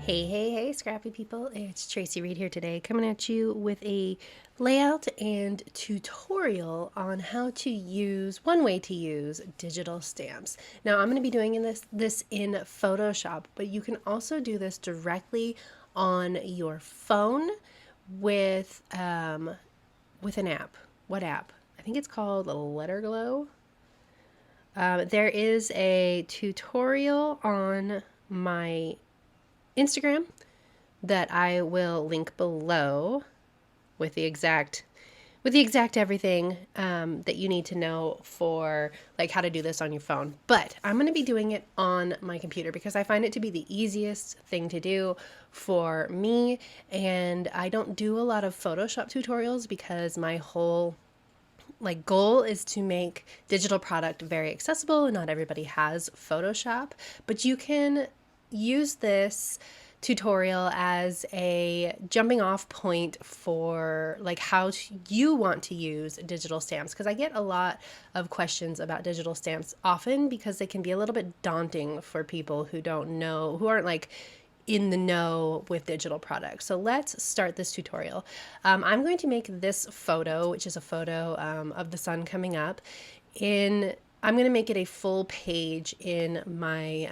Hey, scrappy people. It's Traci Reed here today, coming at you with a layout and tutorial on how to use, one way to use digital stamps. Now, I'm going to be doing this in Photoshop, but you can also do this directly on your phone with an app. What app? I think it's called Letter Glow. There is a tutorial on my Instagram that I will link below with the exact everything that you need to know for like how to do this on your phone. But I'm going to be doing it on my computer because I find it to be the easiest thing to do for me, and I don't do a lot of Photoshop tutorials because my whole goal is to make digital product very accessible, and not everybody has Photoshop, but you can use this tutorial as a jumping off point for like how you want to use digital stamps, because I get a lot of questions about digital stamps often because they can be a little bit daunting for people who don't know, who aren't like in the know with digital products. So let's start this tutorial. I'm going to make this photo, which is a photo of the sun coming up. I'm going to make it a full page in my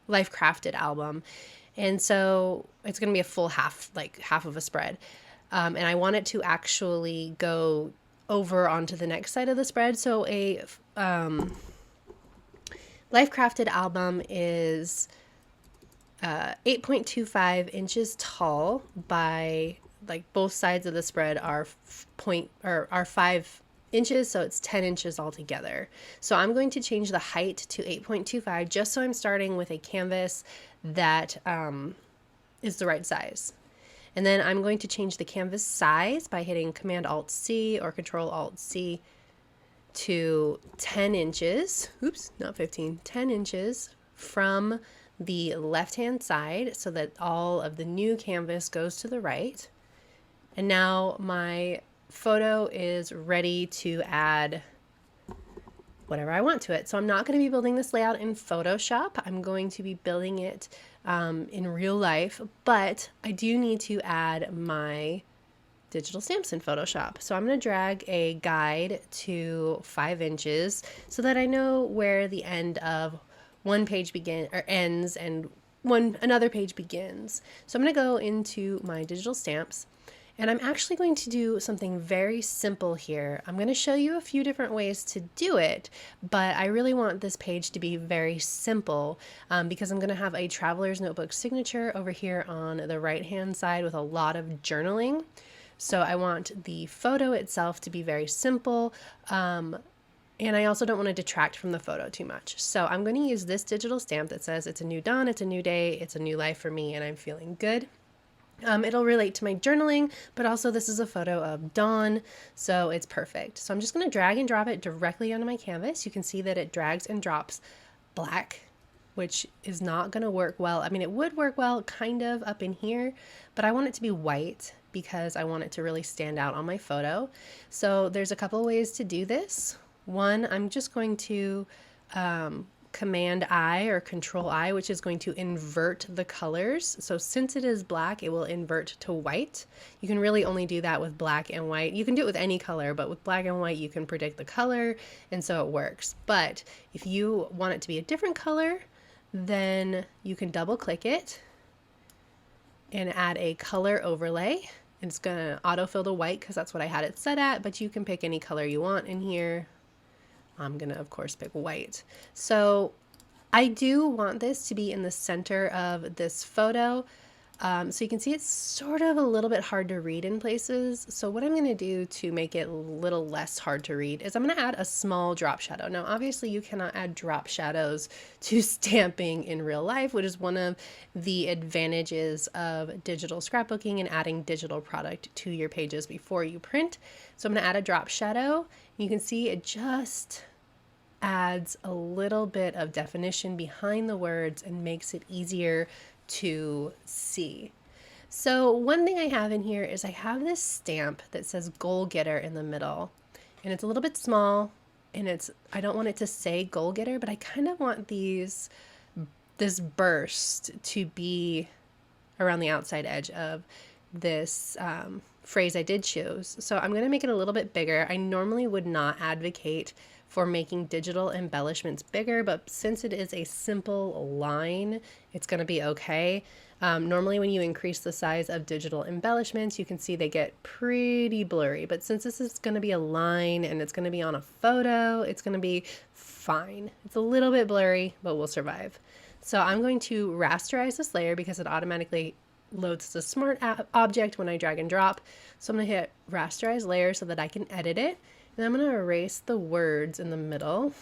Life Crafted album. And so it's going to be a full half of a spread. And I want it to actually go over onto the next side of the spread. So a Life Crafted album is 8.25 inches tall by, like, both sides of the spread are 5 inches, so it's 10 inches altogether. So I'm going to change the height to 8.25 just so I'm starting with a canvas that is the right size. And then I'm going to change the canvas size by hitting Command-Alt-C or Control-Alt-C to 10 inches. Oops, not 15, 10 inches from the left-hand side so that all of the new canvas goes to the right. And now my photo is ready to add whatever I want to it. So I'm not going to be building this layout in Photoshop. I'm going to be building it in real life, but I do need to add my digital stamps in Photoshop. So I'm going to drag a guide to 5 inches so that I know where the end of one page ends and another page begins. So I'm going to go into my digital stamps, and I'm actually going to do something very simple here. I'm going to show you a few different ways to do it, but I really want this page to be very simple because I'm going to have a traveler's notebook signature over here on the right hand side with a lot of journaling. So I want the photo itself to be very simple. And I also don't want to detract from the photo too much. So I'm going to use this digital stamp that says it's a new dawn, it's a new day, it's a new life for me, and I'm feeling good. It'll relate to my journaling, but also this is a photo of dawn, so it's perfect. So I'm just going to drag and drop it directly onto my canvas. You can see that it drags and drops black, which is not going to work well. I mean, it would work well kind of up in here, but I want it to be white because I want it to really stand out on my photo. So there's a couple ways to do this. One, I'm just going to Command I or Control I, which is going to invert the colors. So since it is black, it will invert to white. You can really only do that with black and white. You can do it with any color, but with black and white, you can predict the color, and so it works. But if you want it to be a different color, then you can double click it and add a color overlay. It's going to autofill to white because that's what I had it set at, but you can pick any color you want in here. I'm going to, of course, pick white. So I do want this to be in the center of this photo. So you can see it's sort of a little bit hard to read in places. So what I'm going to do to make it a little less hard to read is I'm going to add a small drop shadow. Now, obviously, you cannot add drop shadows to stamping in real life, which is one of the advantages of digital scrapbooking and adding digital product to your pages before you print. So I'm going to add a drop shadow. You can see it just adds a little bit of definition behind the words and makes it easier to see. So one thing I have in here is I have this stamp that says goal getter in the middle, and it's a little bit small, and I don't want it to say goal getter, but I kind of want this burst to be around the outside edge of this phrase I did choose. So I'm going to make it a little bit bigger. I normally would not advocate for making digital embellishments bigger, but since it is a simple line, it's going to be okay. Normally when you increase the size of digital embellishments, you can see they get pretty blurry, but since this is going to be a line and it's going to be on a photo, it's going to be fine. It's a little bit blurry, but we'll survive. So I'm going to rasterize this layer because it automatically loads as a smart object when I drag and drop. So I'm going to hit rasterize layer so that I can edit it. And I'm going to erase the words in the middle.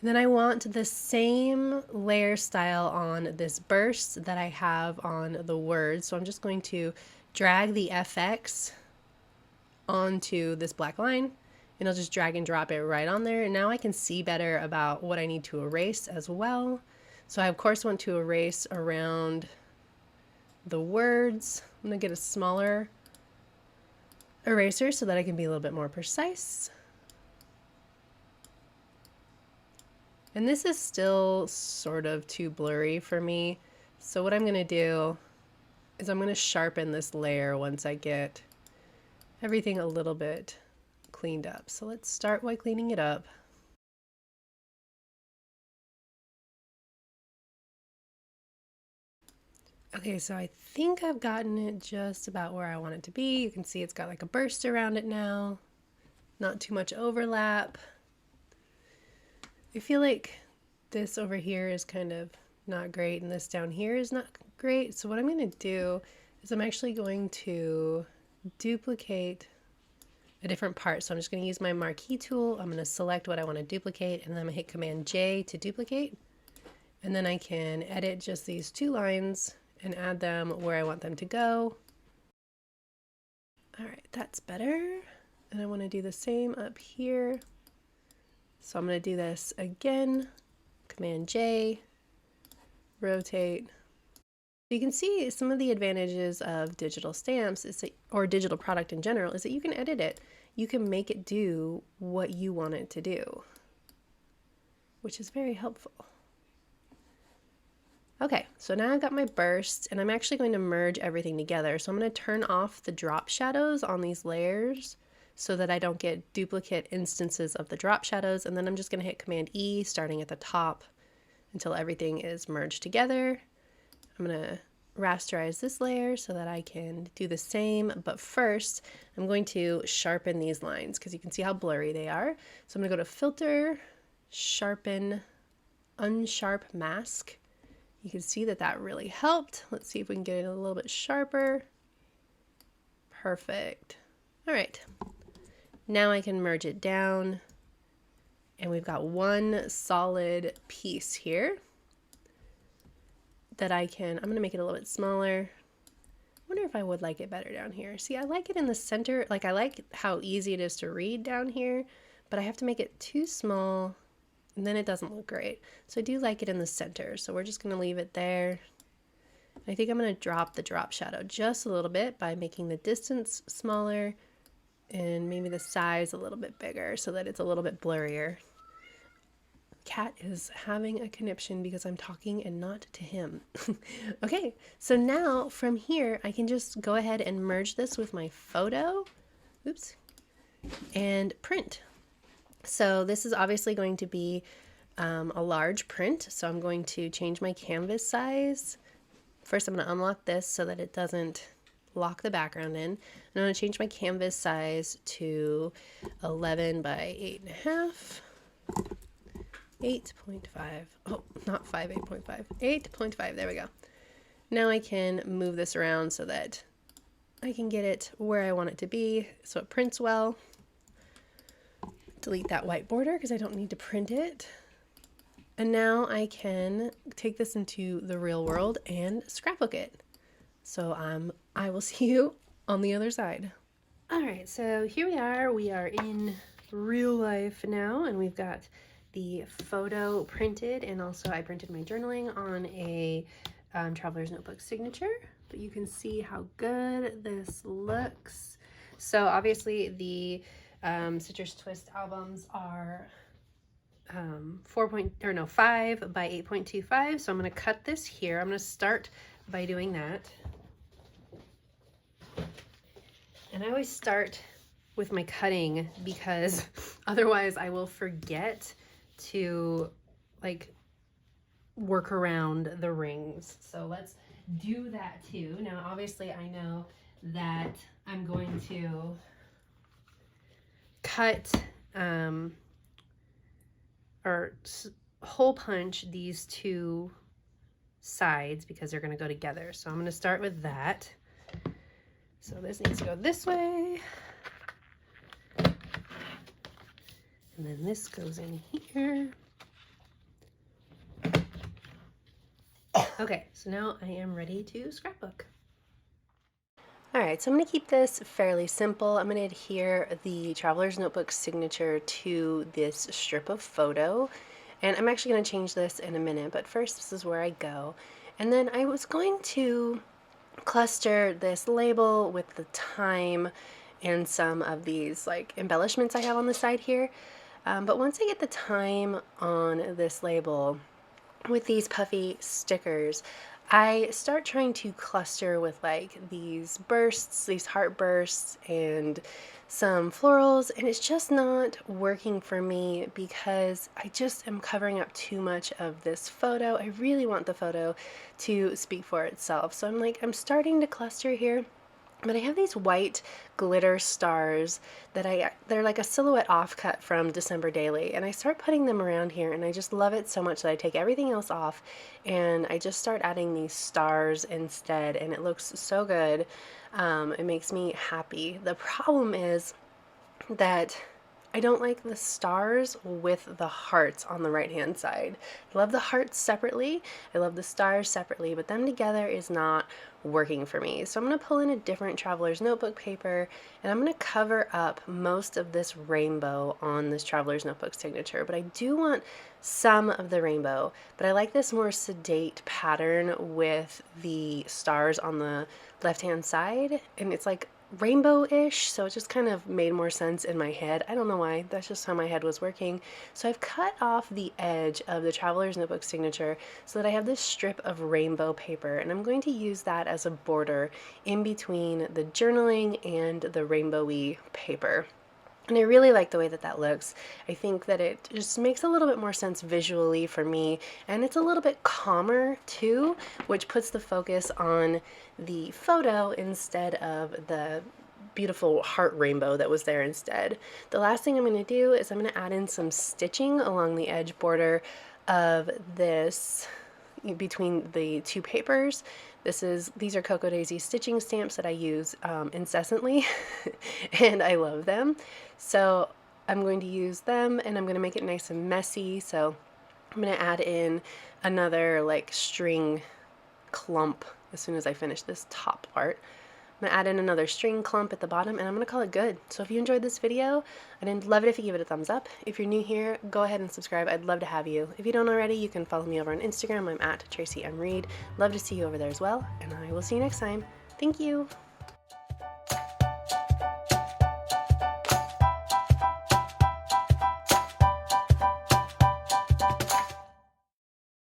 And then I want the same layer style on this burst that I have on the words. So I'm just going to drag the FX onto this black line, and I'll just drag and drop it right on there. And now I can see better about what I need to erase as well. So I of course want to erase around the words. I'm going to get a smaller eraser so that I can be a little bit more precise. And this is still sort of too blurry for me. So what I'm going to do is I'm going to sharpen this layer once I get everything a little bit cleaned up. So let's start by cleaning it up. Okay, so I think I've gotten it just about where I want it to be. You can see it's got like a burst around it now. Not too much overlap. I feel like this over here is kind of not great and this down here is not great. So what I'm going to do is I'm actually going to duplicate a different part. So I'm just going to use my marquee tool. I'm going to select what I want to duplicate, and then I'm going to hit Command J to duplicate. And then I can edit just these two lines and add them where I want them to go. All right, that's better. And I want to do the same up here. So I'm going to do this again, Command J, rotate. You can see some of the advantages of digital stamps is that, or digital product in general, is that you can edit it. You can make it do what you want it to do, which is very helpful. Okay, so now I've got my burst, and I'm actually going to merge everything together. So I'm going to turn off the drop shadows on these layers so that I don't get duplicate instances of the drop shadows. And then I'm just going to hit Command E starting at the top until everything is merged together. I'm going to rasterize this layer so that I can do the same, but first I'm going to sharpen these lines because you can see how blurry they are. So I'm going to go to Filter, Sharpen, Unsharp Mask. You can see that that really helped. Let's see if we can get it a little bit sharper. Perfect. All right. Now I can merge it down, and we've got one solid piece here that I'm going to make it a little bit smaller. I wonder if I would like it better down here. See, I like it in the center. Like, I like how easy it is to read down here, but I have to make it too small, and then it doesn't look great. So I do like it in the center. So we're just going to leave it there. I think I'm going to drop the drop shadow just a little bit by making the distance smaller and maybe the size a little bit bigger so that it's a little bit blurrier. Cat is having a conniption because I'm talking and not to him. Okay, so now from here I can just go ahead and merge this with my photo. Oops. And print. So this is obviously going to be a large print, so I'm going to change my canvas size. First I'm going to unlock this so that it doesn't lock the background in. And I'm going to change my canvas size to 11 by 8.5. 8.5. Oh, not 5, 8.5. 8.5. There we go. Now I can move this around so that I can get it where I want it to be so it prints well. Delete that white border because I don't need to print it. And now I can take this into the real world and scrapbook it. So I will see you on the other side. All right, so here we are. We are in real life now, and we've got the photo printed, and also I printed my journaling on a Traveler's Notebook signature, but you can see how good this looks. So obviously the Citrus Twist albums are 5 by 8.25. So I'm going to cut this here. I'm going to start by doing that. And I always start with my cutting because otherwise I will forget to like work around the rings. So let's do that too. Now obviously I know that I'm going to cut or hole punch these two sides because they're going to go together. So I'm going to start with that. So this needs to go this way. And then this goes in here. Okay, so now I am ready to scrapbook. All right, so I'm going to keep this fairly simple. I'm going to adhere the Traveler's Notebook signature to this strip of photo. And I'm actually going to change this in a minute, but first this is where I go. And then I was going to cluster this label with the time and some of these like embellishments I have on the side here. But once I get the time on this label with these puffy stickers, I start trying to cluster with like these bursts, these heart bursts, and some florals, and it's just not working for me because I just am covering up too much of this photo. I really want the photo to speak for itself. So I'm starting to cluster here. But I have these white glitter stars that they're like a silhouette offcut from December Daily, and I start putting them around here, and I just love it so much that I take everything else off and I just start adding these stars instead, and it looks so good. It makes me happy. The problem is that I don't like the stars with the hearts on the right hand side. I love the hearts separately, I love the stars separately, but them together is not working for me. So I'm going to pull in a different Traveler's Notebook paper, and I'm going to cover up most of this rainbow on this Traveler's Notebook signature, but I do want some of the rainbow, but I like this more sedate pattern with the stars on the left hand side, and it's like rainbow-ish, so it just kind of made more sense in my head. I don't know why, that's just how my head was working. So I've cut off the edge of the Traveler's Notebook signature so that I have this strip of rainbow paper, and I'm going to use that as a border in between the journaling and the rainbowy paper. And I really like the way that that looks. I think that it just makes a little bit more sense visually for me, and it's a little bit calmer too, which puts the focus on the photo instead of the beautiful heart rainbow that was there instead. The last thing I'm going to do is I'm going to add in some stitching along the edge border of this between the two papers. These are Cocoa Daisy stitching stamps that I use incessantly and I love them. So I'm going to use them, and I'm going to make it nice and messy. So I'm going to add in another like string clump as soon as I finish this top part. I'm going to add in another string clump at the bottom, and I'm going to call it good. So if you enjoyed this video, I'd love it if you give it a thumbs up. If you're new here, go ahead and subscribe. I'd love to have you. If you don't already, you can follow me over on Instagram. I'm at Traci M. Reed. Love to see you over there as well, and I will see you next time. Thank you.